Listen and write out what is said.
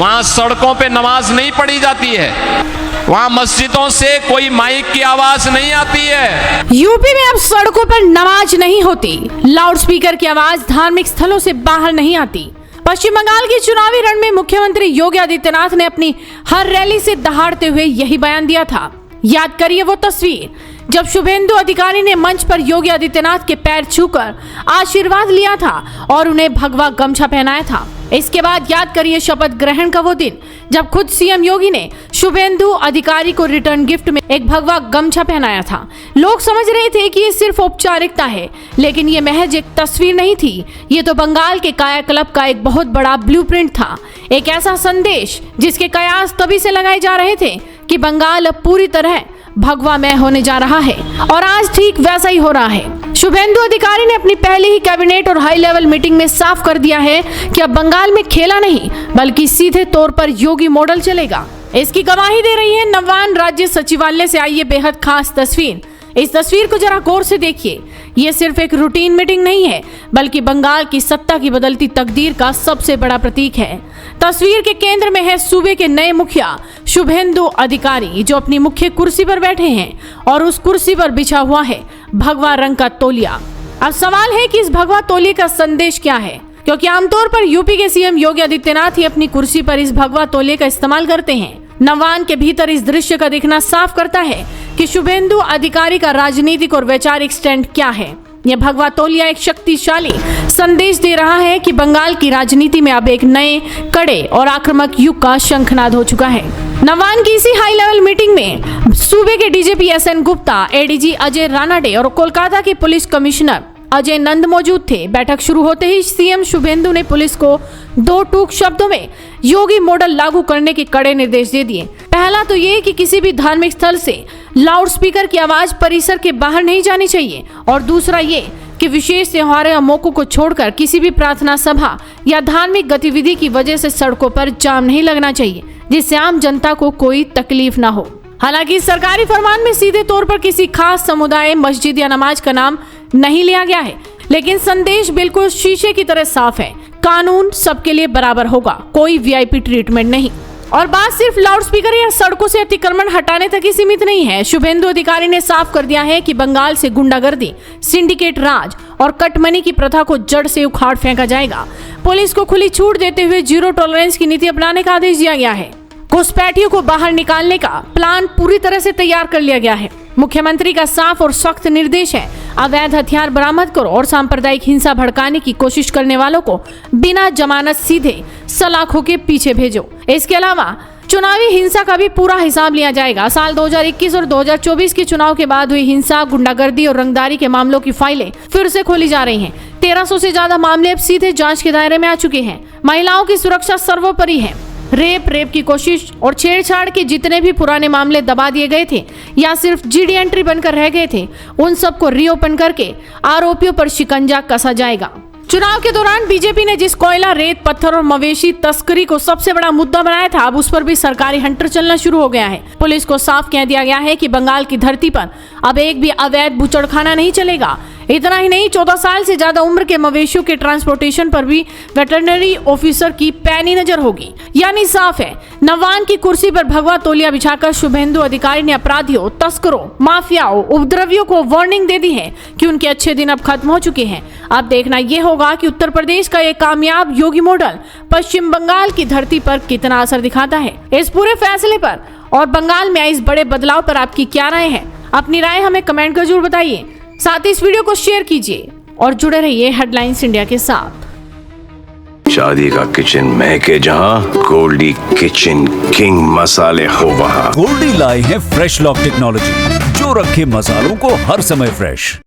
वहां सड़कों पे नमाज नहीं पढ़ी जाती है, वहां मस्जिदों से कोई माइक की आवाज नहीं आती है। यूपी में अब सड़कों पर नमाज नहीं होती, लाउडस्पीकर की आवाज धार्मिक स्थलों से बाहर नहीं आती। पश्चिम बंगाल के चुनावी रण में मुख्यमंत्री योगी आदित्यनाथ ने अपनी हर रैली से दहाड़ते हुए यही बयान दिया था। याद करिए वो तस्वीर जब शुभेंदु अधिकारी ने मंच पर योगी आदित्यनाथ के पैर छूकर आशीर्वाद लिया था और उन्हें भगवा गमछा पहनाया था। इसके बाद याद करिए शपथ ग्रहण का वो दिन जब खुद सीएम योगी ने शुभेंदु अधिकारी को रिटर्न गिफ्ट में एक भगवा गमछा पहनाया था। लोग समझ रहे थे कि ये सिर्फ औपचारिकता है, लेकिन ये महज एक तस्वीर नहीं थी, ये तो बंगाल के कायाकल्प का एक बहुत बड़ा ब्लूप्रिंट था। एक ऐसा संदेश जिसके कयास तभी से लगाए जा रहे थे कि बंगाल अब पूरी तरह भगवामय होने जा रहा है, और आज ठीक वैसा ही हो रहा है। शुभेंदु अधिकारी ने अपनी पहली ही कैबिनेट और हाई लेवल मीटिंग में साफ कर दिया है कि अब बंगाल में खेला नहीं बल्कि सीधे तौर पर योगी मॉडल चलेगा। इसकी गवाही दे रही है नवान राज्य सचिवालय से आई ये बेहद खास तस्वीर। इस तस्वीर को जरा गौर से देखिए, ये सिर्फ एक रूटीन मीटिंग नहीं है बल्कि बंगाल की सत्ता की बदलती तकदीर का सबसे बड़ा प्रतीक है। तस्वीर के केंद्र में है सूबे के नए मुखिया शुभेंदु अधिकारी, जो अपनी मुख्य कुर्सी पर बैठे हैं और उस कुर्सी पर बिछा हुआ है भगवा रंग का तौलिया। अब सवाल है कि इस भगवा तौलिया का संदेश क्या है, क्योंकि आमतौर पर यूपी के सीएम योगी आदित्यनाथ ही अपनी कुर्सी पर इस भगवा तौलिया का इस्तेमाल करते हैं। नवान के भीतर इस दृश्य का दिखना साफ करता है कि शुभेंदु अधिकारी का राजनीतिक और वैचारिक स्टैंड क्या है। यह भगवा तौलिया एक शक्तिशाली संदेश दे रहा है कि बंगाल की राजनीति में अब एक नए कड़े और आक्रामक युग का शंखनाद हो चुका है। नवान की इसी हाई लेवल मीटिंग में सूबे के DGP SN Gupta, ADG Ajay Ranade और कोलकाता के पुलिस कमिश्नर अजय नंद मौजूद थे। बैठक शुरू होते ही सीएम शुभेंदु ने पुलिस को दो टूक शब्दों में योगी मॉडल लागू करने के कड़े निर्देश दे दिए। पहला तो ये कि किसी भी धार्मिक स्थल से लाउडस्पीकर की आवाज परिसर के बाहर नहीं जानी चाहिए, और दूसरा ये कि विशेष त्योहारों या मौकों को छोड़कर किसी भी प्रार्थना सभा या धार्मिक गतिविधि की वजह से सड़कों पर जाम नहीं लगना चाहिए, जिससे आम जनता को कोई तकलीफ ना हो। हालांकि सरकारी फरमान में सीधे तौर पर किसी खास समुदाय, मस्जिद या नमाज का नाम नहीं लिया गया है, लेकिन संदेश बिल्कुल शीशे की तरह साफ है। कानून सबके लिए बराबर होगा, कोई वीआईपी ट्रीटमेंट नहीं। और बात सिर्फ लाउडस्पीकर या सड़कों से अतिक्रमण हटाने तक ही सीमित नहीं है। शुभेंदु अधिकारी ने साफ कर दिया है कि बंगाल से गुंडागर्दी, सिंडिकेट राज और कटमनी की प्रथा को जड़ से उखाड़ फेंका जाएगा। पुलिस को खुली छूट देते हुए जीरो टॉलरेंस की नीति अपनाने का आदेश दिया गया है। घुसपैठियों को बाहर निकालने का प्लान पूरी तरह से तैयार कर लिया गया है। मुख्यमंत्री का साफ और सख्त निर्देश है, अवैध हथियार बरामद करो और सांप्रदायिक हिंसा भड़काने की कोशिश करने वालों को बिना जमानत सीधे सलाखों के पीछे भेजो। इसके अलावा चुनावी हिंसा का भी पूरा हिसाब लिया जाएगा। साल 2021 और 2024 के चुनाव के बाद हुई हिंसा, गुंडागर्दी और रंगदारी के मामलों की फाइलें फिर से खोली जा रही हैं। 1300 से ज्यादा मामले अब सीधे जांच के दायरे में आ चुके हैं। महिलाओं की सुरक्षा सर्वोपरि है। रेप की कोशिश और छेड़छाड़ के जितने भी पुराने मामले दबा दिए गए थे या सिर्फ जीडी एंट्री बनकर रह गए थे, उन सबको रीओपन करके आरोपियों पर शिकंजा कसा जाएगा। चुनाव के दौरान बीजेपी ने जिस कोयला, रेत, पत्थर और मवेशी तस्करी को सबसे बड़ा मुद्दा बनाया था, अब उस पर भी सरकारी हंटर चलना शुरू हो गया है। पुलिस को साफ कह दिया गया है कि बंगाल की धरती पर अब एक भी अवैध बुचड़खाना नहीं चलेगा। इतना ही नहीं, 14 साल से ज्यादा उम्र के मवेशियों के ट्रांसपोर्टेशन पर भी वेटरनरी ऑफिसर की पैनी नजर होगी। यानी साफ है, नवान की कुर्सी पर भगवा तौलिया बिछाकर शुभेंदु अधिकारी ने अपराधियों, तस्करों, माफियाओं, उपद्रवियों को वार्निंग दे दी है कि उनके अच्छे दिन अब खत्म हो चुके हैं। अब देखना यह होगा कि उत्तर प्रदेश का ये कामयाब योगी मॉडल पश्चिम बंगाल की धरती पर कितना असर दिखाता है। इस पूरे फैसले पर और बंगाल में आए इस बड़े बदलाव पर आपकी क्या राय है? अपनी राय हमें कमेंट कर जरूर बताइए। साथ ही इस वीडियो को शेयर कीजिए और जुड़े रहिए हेडलाइंस इंडिया के साथ। शादी का किचन महके जहां, गोल्डी किचन किंग मसाले हो वहां। गोल्डी लाए हैं फ्रेश लॉक टेक्नोलॉजी, जो रखे मसालों को हर समय फ्रेश।